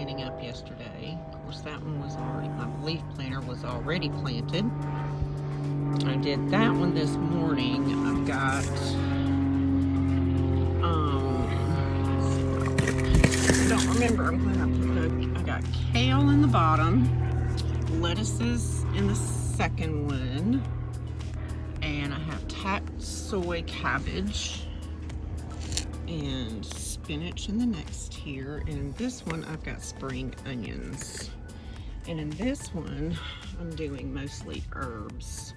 cleaning up yesterday. Of course, that one was already, my leaf planter was already planted. I did that one this morning. I've got, I don't remember when I put, I got kale in the bottom, lettuces in the second one, and I have soy cabbage and spinach in the next tier, and in this one I've got spring onions, and in this one I'm doing mostly herbs.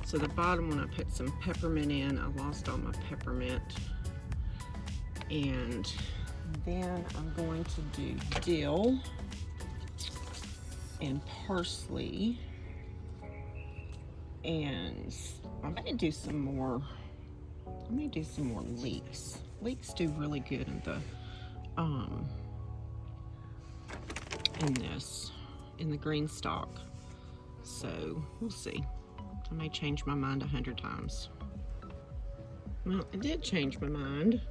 So the bottom one I put some peppermint in. I lost all my peppermint, and then I'm going to do dill and parsley, and I may do some more leeks. Leeks do really good in the in the GREENSTALK. So we'll see. I may change my mind 100 times. Well, I did change my mind.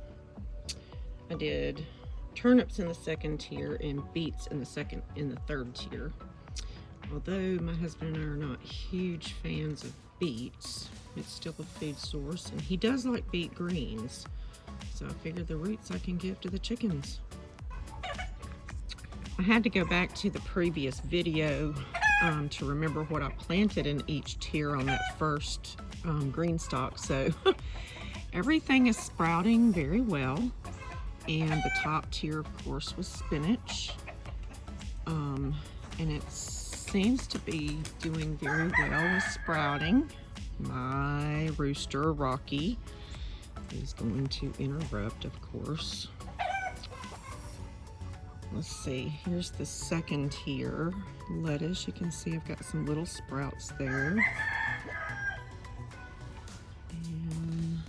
I did turnips in the second tier and beets in the third tier. Although my husband and I are not huge fans of beets, it's still a food source, and he does like beet greens. So I figured the roots I can give to the chickens. I had to go back to the previous video to remember what I planted in each tier on that first GREENSTALK. So everything is sprouting very well. And the top tier, of course, was spinach. And it seems to be doing very well with sprouting. My rooster, Rocky, is going to interrupt, of course. Let's see, here's the second tier. Lettuce, you can see I've got some little sprouts there. And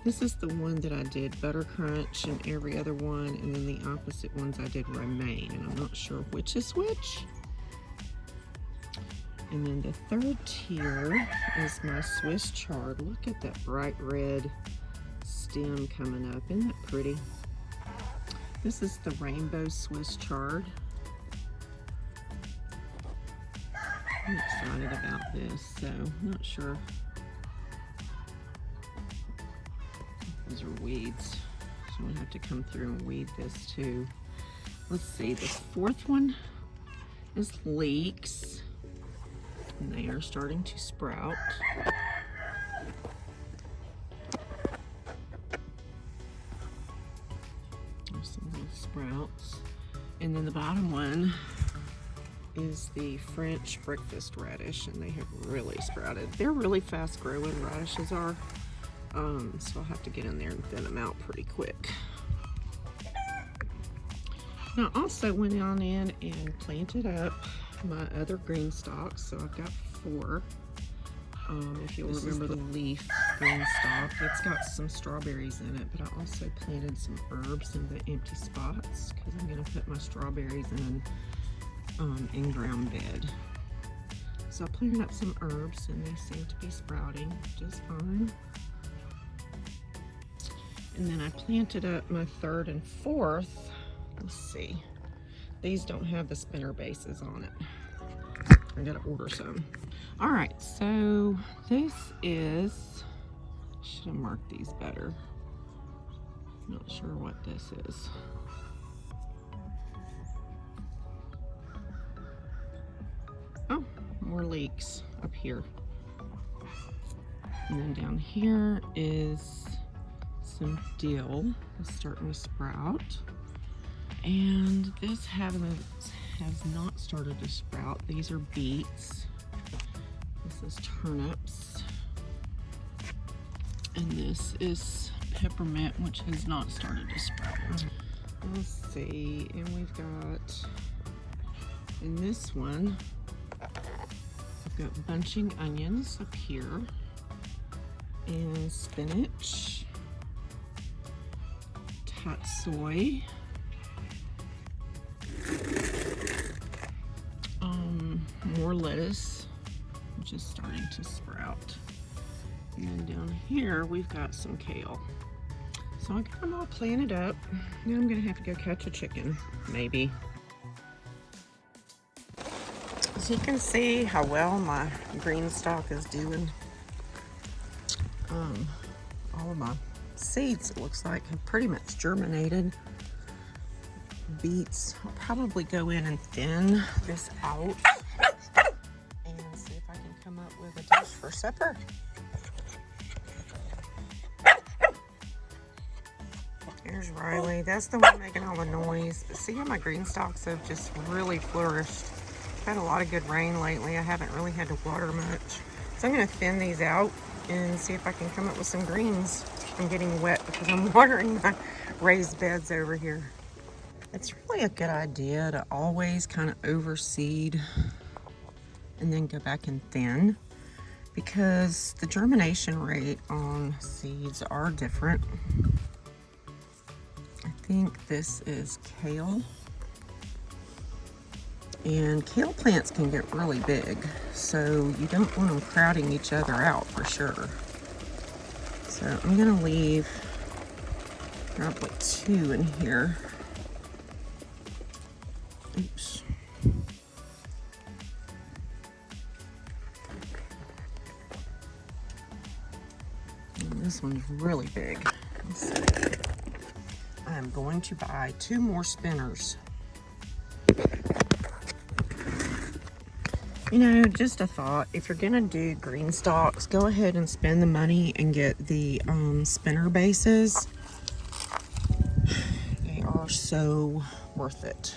this is the one that I did butter crunch and every other one, and then the opposite ones I did romaine, and I'm not sure which is which. And then the third tier is my Swiss chard. Look at that bright red stem coming up. Isn't that pretty? This is the rainbow Swiss chard. I'm excited about this, so I'm not sure. These are weeds, so I'm gonna have to come through and weed this too. Let's see, the fourth one is leeks, and they are starting to sprout. There's some little sprouts. And then the bottom one is the French breakfast radish, and they have really sprouted. They're really fast growing, radishes are. So I'll have to get in there and thin them out pretty quick. Now I also went on in and planted up my other GREENSTALKs, so I've got 4. If you'll remember the leaf GREENSTALK, it's got some strawberries in it, but I also planted some herbs in the empty spots because I'm going to put my strawberries in ground bed. So I planted up some herbs, and they seem to be sprouting just fine. And then I planted up my third and fourth. Let's see. These don't have the spinner bases on it. I gotta order some. All right, so this is, should have marked these better. Not sure what this is. Oh, more leeks up here. And then down here is some dill that's starting to sprout. And this has not started to sprout. These are beets. This is turnips. And this is peppermint, which has not started to sprout. Let's see, and we've got, in this one, I've got bunching onions up here, and spinach, soy, more lettuce, which is starting to sprout. And then down here we've got some kale. So So I got them all planted up. Now I'm gonna have to go catch a chicken, maybe. So you can see how well my green stalk is doing. All of my seeds, it looks like, have pretty much germinated. Beets, I'll probably go in and thin this out and see if I can come up with a dish for supper. There's Riley. That's the one making all the noise. But see how my green stalks have just really flourished. I've had a lot of good rain lately. I haven't really had to water much. So I'm going to thin these out and see if I can come up with some greens. I'm getting wet because I'm watering my raised beds over here. It's really a good idea to always kind of overseed and then go back and thin, because the germination rate on seeds are different. I think this is kale. And kale plants can get really big, so you don't want them crowding each other out for sure. So I'm gonna leave probably 2 in here. Oops. And this one's really big. Let's see. I'm going to buy 2 more spinners. You know, just a thought, if you're gonna do green stalks, go ahead and spend the money and get the spinner bases. They are so worth it.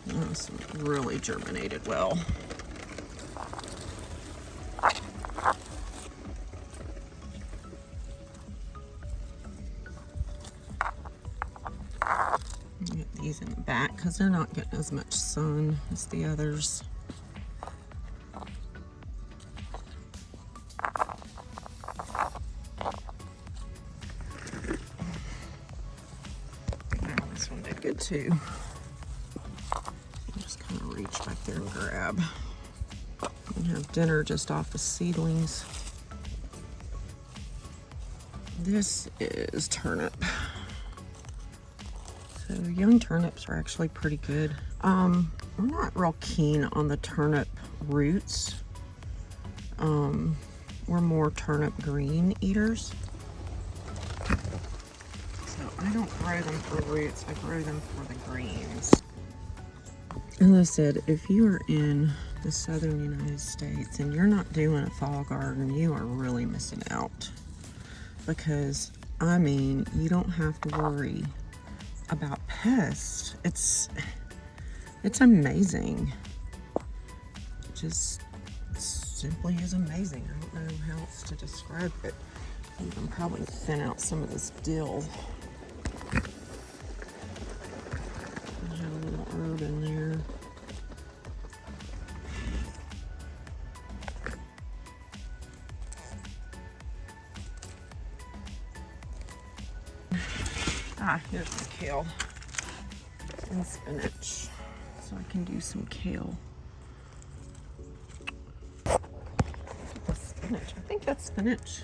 This one really germinated well. Get these in the back because they're not getting as much sun as the others. This one did good too. Just kind of reach back there and grab. And have dinner just off the seedlings. This is turnip. So young turnips are actually pretty good. We're not real keen on the turnip roots. We're more turnip green eaters. So I don't grow them for roots, I grow them for the greens. As I said, if you are in the southern United States and you're not doing a fall garden, you are really missing out. Because, I mean, you don't have to worry about pests. It's amazing. It just simply is amazing. I don't know how else to describe it. You can probably thin out some of this dill. There's a little herb in there. Here's the kale and spinach, so I can do some kale. The spinach, I think that's spinach.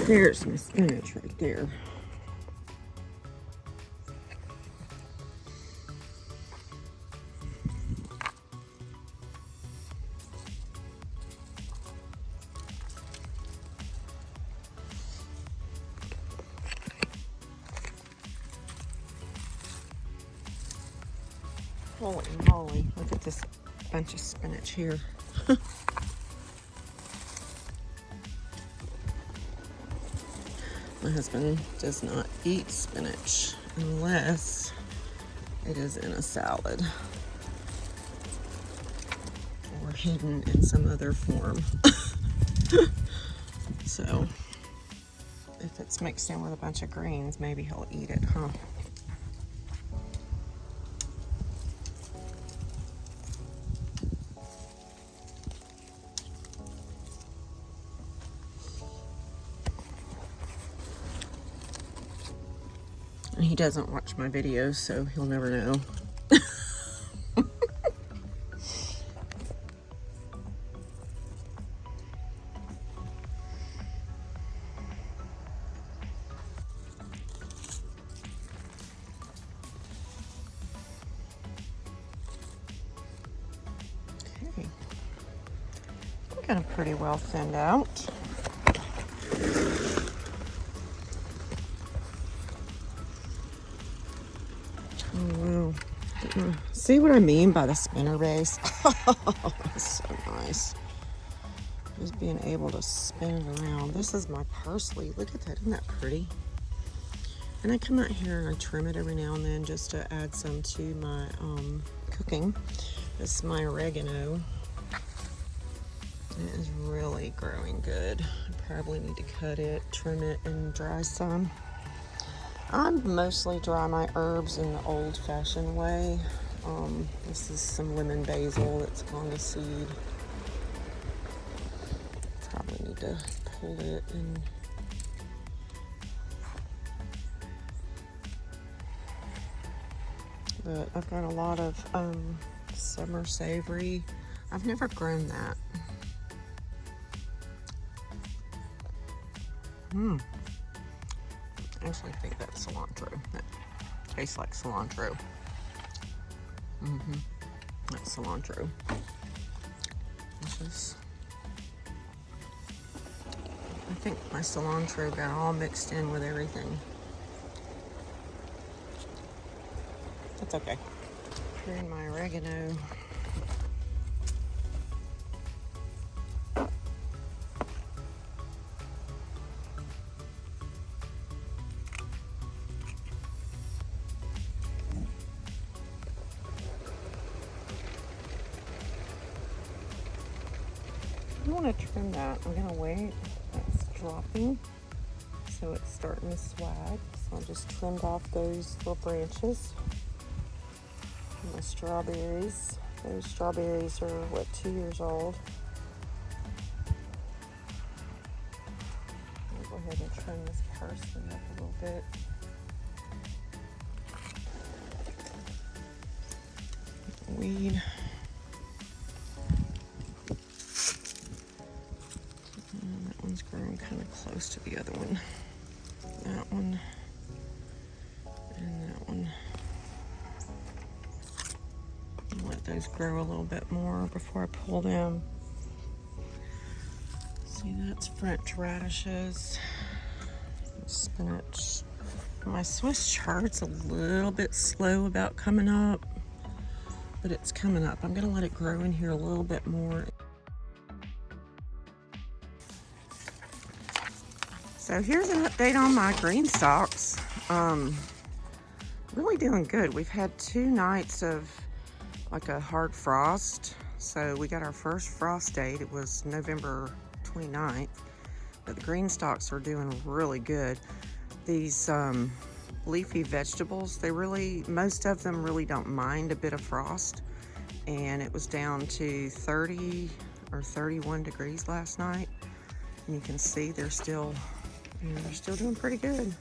There's my spinach right there. Holy moly, look at this bunch of spinach here. My husband does not eat spinach unless it is in a salad or hidden in some other form. So if it's mixed in with a bunch of greens, maybe he'll eat it, huh? He doesn't watch my videos, so he'll never know. looking pretty well thinned out. Oh, see what I mean by the spinner base? Oh, it's so nice. Just being able to spin it around. This is my parsley. Look at that. Isn't that pretty? And I come out here and I trim it every now and then just to add some to my cooking. This is my oregano. It is really growing good. I probably need to cut it, trim it, and dry some. I mostly dry my herbs in the old-fashioned way. This is some lemon basil that's on the seed. Probably need to pull it and but I've got a lot of summer savory. I've never grown that. I actually think that's cilantro. That tastes like cilantro. That's cilantro. I think my cilantro got all mixed in with everything. That's okay. Here in my oregano. I want to trim that. I'm going to wait. That's dropping. So it's starting to swag. So I just trimmed off those little branches. And my strawberries. Those strawberries are, what, 2 years old. I'll go ahead and trim this parsley up a little bit. Weed. That one's growing kind of close to the other one. That one and that one. I'll let those grow a little bit more before I pull them. See, that's French radishes, spinach. My Swiss chart's a little bit slow about coming up, but it's coming up. I'm gonna let it grow in here a little bit more. So here's an update on my green stalks. Really doing good. We've had 2 nights of like a hard frost. So we got our first frost date. It was November 29th. But the green stalks are doing really good. These leafy vegetables, most of them really don't mind a bit of frost. And it was down to 30 or 31 degrees last night. And you can see they're still doing pretty good.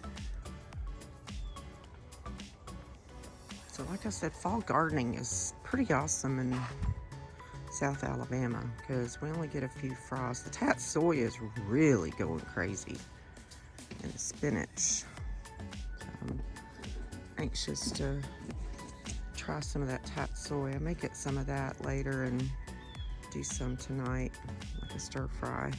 So like I said, fall gardening is pretty awesome in South Alabama because we only get a few frosts. The tatsoi is really going crazy, and the spinach. So I'm anxious to try some of that tatsoi. I may get some of that later and do some tonight, like a stir fry.